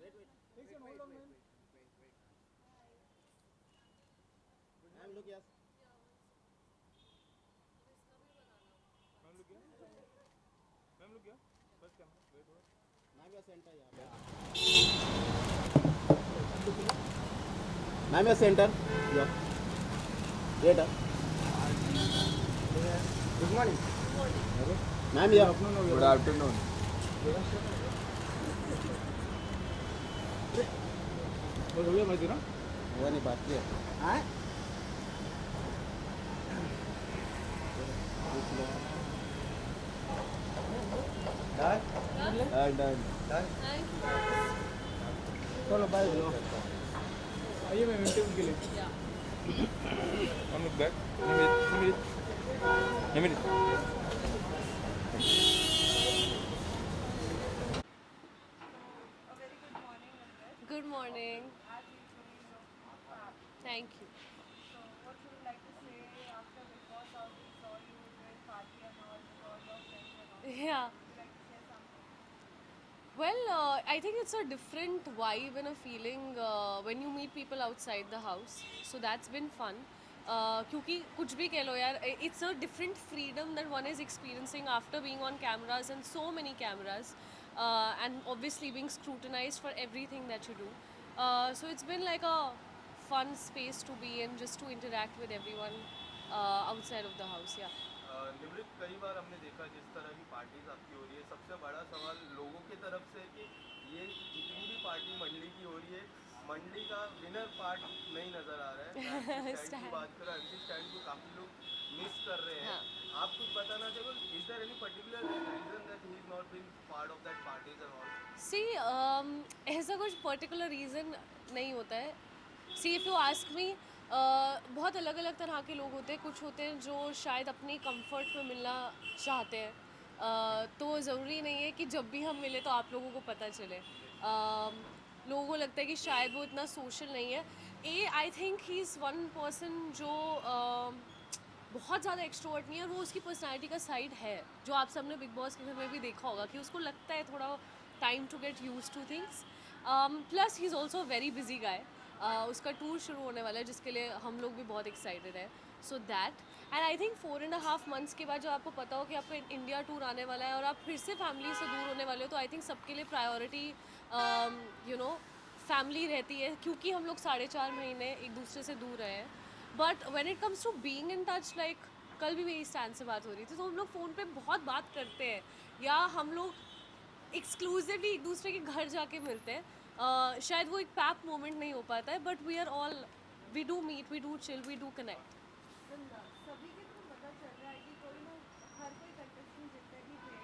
Ma'am लोग yes ma'am या centre यहाँ पे मैम या सेंटर या वेट गुड मॉर्निंग मैम या गुड आफ्टरनून. वो नहीं बाकी है हाँ डन. चलो बाय आइए मैम इंटरव्यू के लिए. Come look back. Give me this. Good morning. Thank you. So, what would you like to say after Big Boss how we saw you doing party and all with all your friends and all? Yeah. Would you like to share something? Well, I think it's a different vibe and a feeling when you meet people outside the house. So that's been fun. क्योंकि कुछ भी कह लो यार, it's a different freedom that one is experiencing after being on cameras and so many cameras, and obviously being scrutinized for everything that you do. So it's been like a fun space to be in, just to interact with everyone outside of the house. Yeah. निवृत्त कई बार हमने देखा जिस तरह की parties आपकी हो रही है, सबसे बड़ा सवाल लोगों की तरफ से कि ये जितनी भी पार्टी मंडली की हो रही है, मंडली का विनर पार्ट नहीं नजर आ रहा है. स्टैंड की बात करें, एमसी स्टैंड को काफी लोग मिस कर रहे हैं. हाँ. आप कुछ बताना चाहोगे, is there any particular reason that he is not been part of that parties and all? See ऐसा कुछ पर्टिकुलर रीज़न नहीं होता है. See if you ask me, बहुत अलग अलग तरह के लोग होते हैं. कुछ होते हैं जो शायद अपनी कंफर्ट में मिलना चाहते हैं, तो ज़रूरी नहीं है कि जब भी हम मिले तो आप लोगों को पता चले. लोगों को लगता है कि शायद वो इतना सोशल नहीं है. I think he is one person जो बहुत ज़्यादा एक्सट्रोवर्ट नहीं है, और वो उसकी पर्सनैलिटी का साइड है जो आप सबने बिग बॉस के घर में भी देखा होगा कि उसको लगता है थोड़ा time to get use to things. Plus he is also very busy guy. उसका टूर शुरू होने वाला है जिसके लिए हम लोग भी बहुत एक्साइटेड है. So that, and I think 4.5 months के बाद जब आपको पता हो कि आपका इंडिया टूर आने वाला है और आप फिर से फैमिली से दूर होने वाले हो, तो आई थिंक सबके लिए प्रायोरिटी फैमिली रहती है, क्योंकि हम लोग 4.5 महीने एक दूसरे से दूर रहे हैं. But when it comes to being in touch, like कल भी मेरी स्टैंड से बात हो रही थी, तो हम लोग फ़ोन पे बहुत बात करते हैं, या हम लोग एक्सक्लूसिवली एक दूसरे के घर जाके मिलते हैं. शायद वो एक पैप मोमेंट नहीं हो पाता है, but we are all, we do meet, we do chill, we do connect. सभी के तो पता चल रहा है कि कोई ना हर कोई कंटेस्टेंट जितने भी थे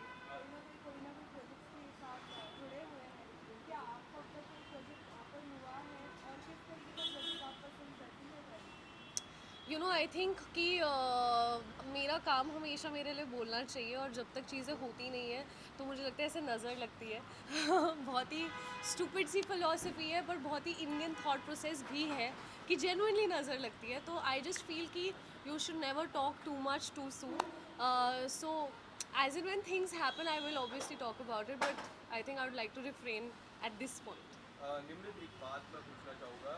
कोई ना कोई प्रोजेक्ट के साथ जुड़े हुए हैं. क्या आपका अब तक कोई प्रोजेक्ट ऑफर हुआ है और किस तरीके का प्रोजेक्ट आप पसंद करती है करना? आई थिंक कि मेरा काम हमेशा मेरे लिए बोलना चाहिए, और जब तक चीज़ें होती नहीं है तो मुझे लगता है ऐसे नज़र लगती है. बहुत ही स्टूपिड सी फिलॉसफी है, बट बहुत ही इंडियन थॉट प्रोसेस भी है कि जेन्युइनली नज़र लगती है. तो आई जस्ट फील कि you should never talk too much too soon. So as in when things happen I will obviously talk about it, but I think I would like to refrain at this point. निवृत्त, एक बात मैं पूछना चाहूँगा.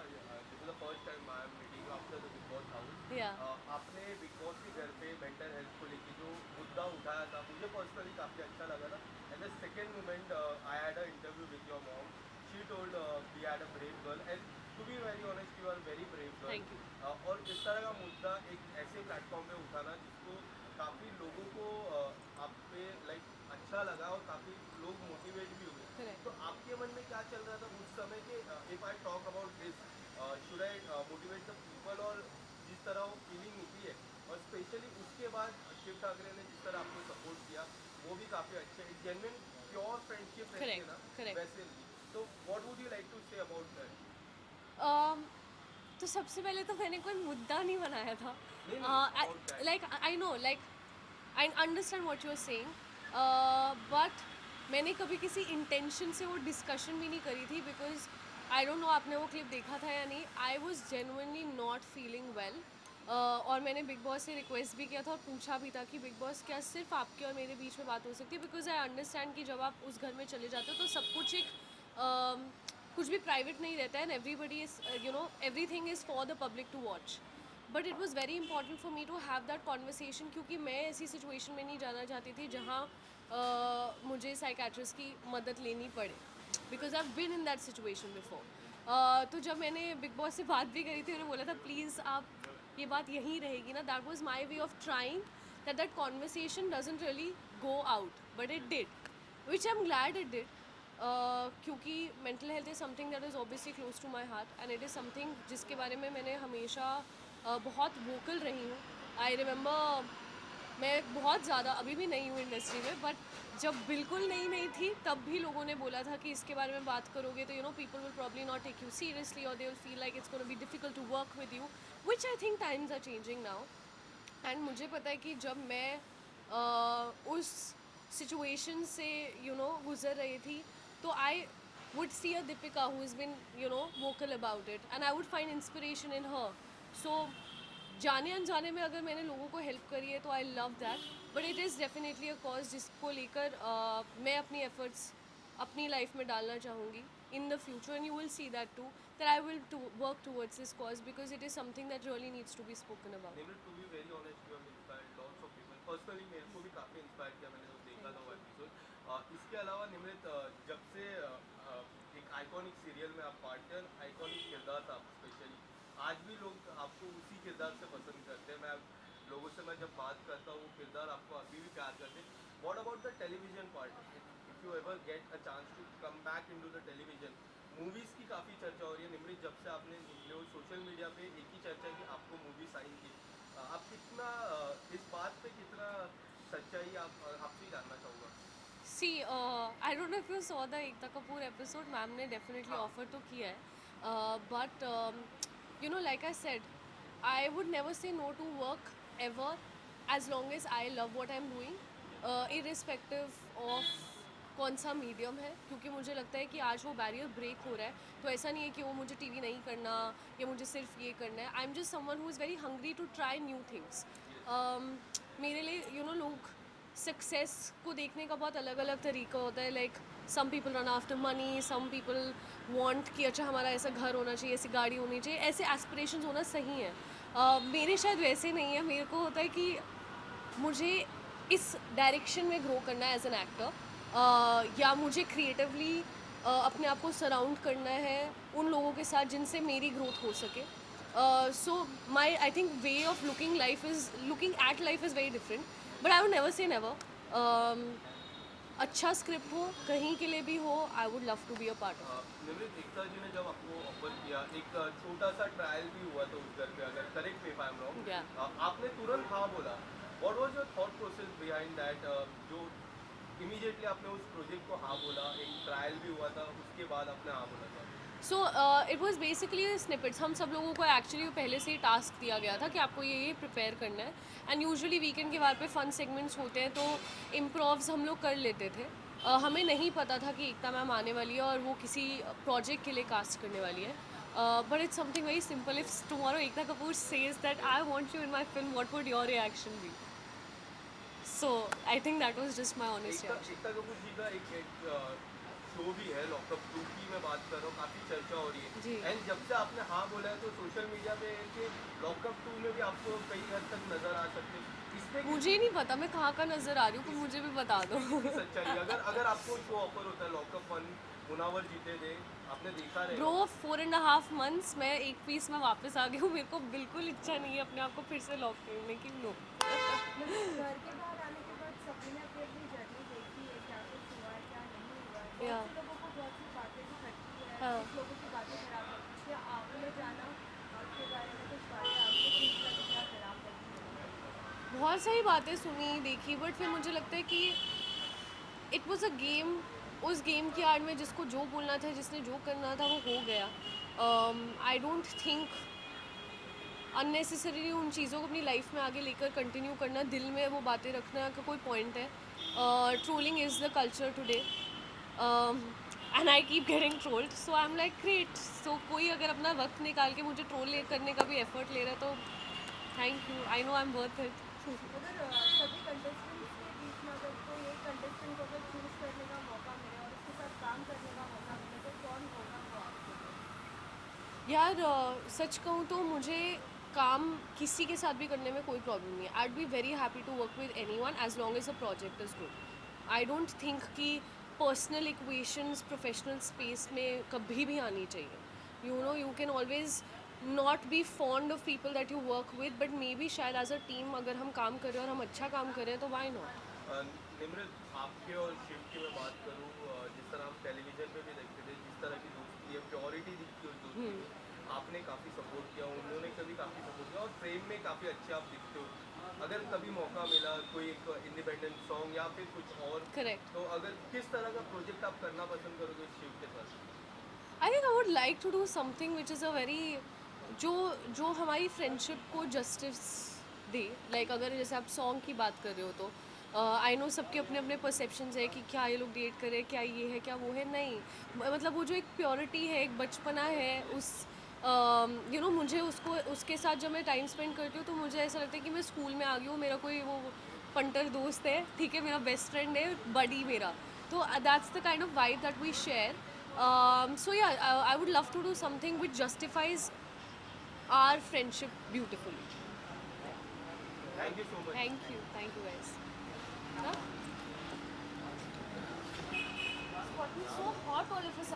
This is the first time I am meeting you after the big boss house. या आपने big boss के घर पे मेंटल हेल्थ को लेके जो मुद्दा उठाया था, मुझे पर्सनली काफ़ी अच्छा लगा था. And the second moment, I had a interview with your mom. She told we had a brave girl, and to be very honest you are very brave girl. Thank you. और इस तरह का मुद्दा एक ऐसे प्लेटफॉर्म पे उठाना जिसको काफ़ी लोगों को आप पे लाइक अच्छा लगा और काफ़ी लोग मोटिवेट भी हुए. करेक्ट. तो आपके मन में क्या चल रहा था उस समय के, if I talk about this, should I motivate the people, और जिस तरह वो फीलिंग होती है, और स्पेशली उसके बाद शिव ठाकरे ने जिस तरह आपको सपोर्ट किया वो भी काफ़ी अच्छा है. जेन्युइन प्योर फ्रेंडशिप रहती है ना, Correct. वैसे. तो what would you like to say about that? तो सबसे पहले तो मैंने कोई मुद्दा नहीं बनाया था. नहीं, about that. Like I know, like I understand what you are saying, but मैंने कभी किसी इंटेंशन से वो डिस्कशन भी नहीं करी थी, बिकॉज आई डोंट नो आपने वो क्लिप देखा था या नहीं. I was genuinely not feeling well, और मैंने बिग बॉस से रिक्वेस्ट भी किया था और पूछा भी था कि बिग बॉस क्या सिर्फ आपके और मेरे बीच में बात हो सकती है, बिकॉज आई अंडरस्टैंड कि जब आप उस घर में चले जाते हो तो सब कुछ एक कुछ भी प्राइवेट नहीं रहता है, and everybody is you know everything is for the public to watch. But it was very important for me to have that conversation, क्योंकि मैं ऐसी सिचुएशन में नहीं जाना चाहती थी जहाँ मुझे साइकेट्रिस्ट की मदद लेनी पड़े, because I have been in that situation before. तो जब मैंने बिग बॉस से बात भी करी थी, उन्होंने बोला था प्लीज़ आप ये बात यहीं रहेगी ना. That was my way of trying that conversation doesn't really go out, but it did, which I'm glad it did. क्योंकि mental health is something that is obviously close to my heart, and it is something जिसके बारे में मैंने हमेशा बहुत vocal रही हूँ. I remember मैं बहुत ज़्यादा अभी भी नहीं हूँ इंडस्ट्री में, बट जब बिल्कुल नहीं थी तब भी लोगों ने बोला था कि इसके बारे में बात करोगे तो people will probably not take you seriously, or they will feel like it's going to be difficult to work with you, which I think times are changing now. And मुझे पता है कि जब मैं उस सिचुएशन से गुज़र रही थी, तो I would see a Deepika who is been vocal about it, and I would find inspiration in her. So जाने अनजाने में अगर मैंने लोगों को हेल्प करी है तो I love that. But it is definitely a cause जिसको लेकर मैं अपनी एफर्ट्स अपनी लाइफ में डालना चाहूँगी in the future, and you will see that too, that I will work towards this cause, because it is something that really needs to be spoken about. Nimrit, to be very honest, you have inspired lots of people. Personally मेरे को भी काफ़ी inspire किया मैंने जब देखा था वो एपिसोड. इसके अलावा निमृत, जब से एक आइकॉनिक सीरियल में आप पार्ट थे, आइकॉनिक किरदार था स्पेशली, आज भी लोग आपको उसी किरदार से पसंद करते हैं. लोगों से मैं जब बात करता हूँ, वो किरदार आपको अभी भी प्यार करते हैं. What about the television part? If you ever get a chance to come back into the television, movies की काफ़ी चर्चा हो रही है. निमृत, जब से आपने सोशल मीडिया पे एक ही चर्चा की आपको मूवी साइन की, आप कितना इस बात पे कितना सच्चाई आपसे जानना चाहूँगा. See, I don't know if you saw the Ekta Kapoor episode. Ma'am ने definitely offer तो किया है, but like I said, I would never say no to work ever, as long as I love what I'm doing, irrespective of कौन सा medium है. क्योंकि मुझे लगता है कि आज वो बैरियर ब्रेक हो रहा है, तो ऐसा नहीं है कि वो मुझे टीवी नहीं करना या मुझे सिर्फ ये करना है. I am just someone who is very hungry to try new things. मेरे लिए लोग सक्सेस को देखने का बहुत अलग अलग तरीका होता है. Like some people run after money, some people want कि अच्छा हमारा ऐसा घर होना चाहिए, ऐसी गाड़ी होनी चाहिए, ऐसे एस्पिरेशंस होना सही है. मेरे शायद वैसे नहीं है. मेरे को होता है कि मुझे इस डायरेक्शन में ग्रो करना है एज एन एक्टर, या मुझे क्रिएटिवली अपने आप को सराउंड करना है उन लोगों के साथ जिनसे मेरी ग्रोथ हो सके. So my I think way of looking at life is very different, but I would never say never. अच्छा स्क्रिप्ट हो कहीं के लिए भी हो, I would love to be a part of. Nimrit, Ekta ji ने जब आपको ऑफर किया, एक छोटा सा ट्रायल भी हुआ था उस घर पे, अगर correct me if I am wrong, आपने तुरंत हाँ बोला. What was your thought process behind that, जो इमीडिएटली आपने उस प्रोजेक्ट को हाँ बोला, एक ट्रायल भी हुआ था, उसके बाद आपने हाँ बोला था? So it was basically snippets. हम सब लोगों को एक्चुअली पहले से ही टास्क दिया गया था कि आपको ये प्रिपेयर करना है, एंड यूजुअली वीकेंड के बाद पे फन सेगमेंट्स होते हैं, तो इम्प्रोव्स हम लोग कर लेते थे. हमें नहीं पता था कि एकता मैम आने वाली है और वो किसी प्रोजेक्ट के लिए कास्ट करने वाली है. But it's something very simple. If tomorrow Ekta Kapoor says that I want you in my film, what would your reaction be? So I think that was just my honest reaction. Ekta Kapoor ji का एक show भी है lockup 2 की मैं बात कर रहा हूँ, काफ़ी चर्चा हो रही है. एंड जब से आपने हाँ बोला है तो सोशल मीडिया पे कि लॉकअप 2 में भी आपको कई हद तक नजर आ सकते हैं. इसमें मुझे नहीं पता मैं कहाँ का नज़र आ रही हूँ, पर मुझे भी बता दो. सच्चाई, अगर आपको शो ऑफर होता है लॉकअप 1, मुनावर जीते थे, आपने देखा रहेगा. ब्रो 4.5 months मैं एक पीस में वापस आ गई हूँ. मेरे को बिल्कुल इच्छा नहीं है अपने आप को फिर से लॉक करने की. नो. घर के बाहर आने के बाद सभी ने अपनी जर्नी देखी है, क्या कुछ हुआ है क्या नहीं हुआ है. Yeah. बहुत से लोगों को बहुत सी बातें भी खटती है, हाँ. कुछ लोगों की बातें खराब लगती है. आपने जाना आपके बारे में कुछ बातें आपको ठीक लगी क्या खराब लगी? बहुत सारी बातें सुनी देखी, बट फिर मुझे लगता है कि इट वॉज़ अ गेम. उस गेम की आड़ में जिसको जो बोलना था, जिसने जो करना था, वो हो गया. आई डोंट थिंक अननेसेसरीली उन चीज़ों को अपनी लाइफ में आगे लेकर कंटिन्यू करना, दिल में वो बातें रखना का कोई पॉइंट है. Trolling is the culture today, and I keep getting trolled. So I am like great. So कोई अगर अपना वक्त निकाल के मुझे ट्रोल करने का भी एफर्ट ले रहा है तो thank you. I know I am worth it. अगर सभी कंटेस्टेंट्स के बीच में अगर कोई एक कंटेस्टेंट को अगर चूज़ करने का मौका मिले और उसके साथ काम करने का मौका मिले तो कौन होगा वो? यार सच कहूँ तो मुझे काम किसी के साथ भी करने में कोई प्रॉब्लम नहीं है. I be very happy to work with anyone as long as a project is good. I don't think कि पर्सनल इक्वेशंस प्रोफेशनल स्पेस में कभी भी आनी चाहिए. You know you can always not be fond of people that you work with, but may be शायद as a team अगर हम काम कर रहे हैं और हम अच्छा काम कर रहे हैं तो वाई नॉट. निम्रत, आपके और शिव की मैं बात करूँ, जिस तरह हम टेलीविजन पे भी देखते थे, जिस तरह की दोस्ती है, प्योरिटी दिखती है उस दोस्ती में, आपने काफ़ी सपोर्ट किया, उन्होंने कभी काफ़ी सपोर्ट किया और प्रेम में काफ़ी अच्छे आप दिखते हो. अगर कभी मौका मिला कोई एक इंडिपेंडेंट सॉन्ग या फिर कुछ और, करेक्ट. तो अगर किस तरह का प्रोजेक्ट आप करना पसंद करोगे शिव के साथ? I think I would like to do something which is a very जो जो हमारी फ्रेंडशिप को जस्टिस दे. लाइक अगर जैसे आप सॉन्ग की बात कर रहे हो तो आई नो सबके अपने अपने परसेप्शंस है कि क्या ये लोग डेट करें, क्या ये है, क्या वो है. नहीं, मतलब वो जो एक प्योरिटी है, एक बचपना है, उस यू नो मुझे उसको उसके साथ जब मैं टाइम स्पेंड करती हूँ तो मुझे ऐसा लगता है कि मैं स्कूल में आ गई हूँ. मेरा कोई वो पंटर दोस्त है, ठीक है, मेरा बेस्ट फ्रेंड है, बडी मेरा. तो that's the kind of vibe that we share. So yeah, I would love to do something which justifies our friendship beautifully. Thank you so much. Thank you guys. Huh? It's gotten so hot all of a sudden.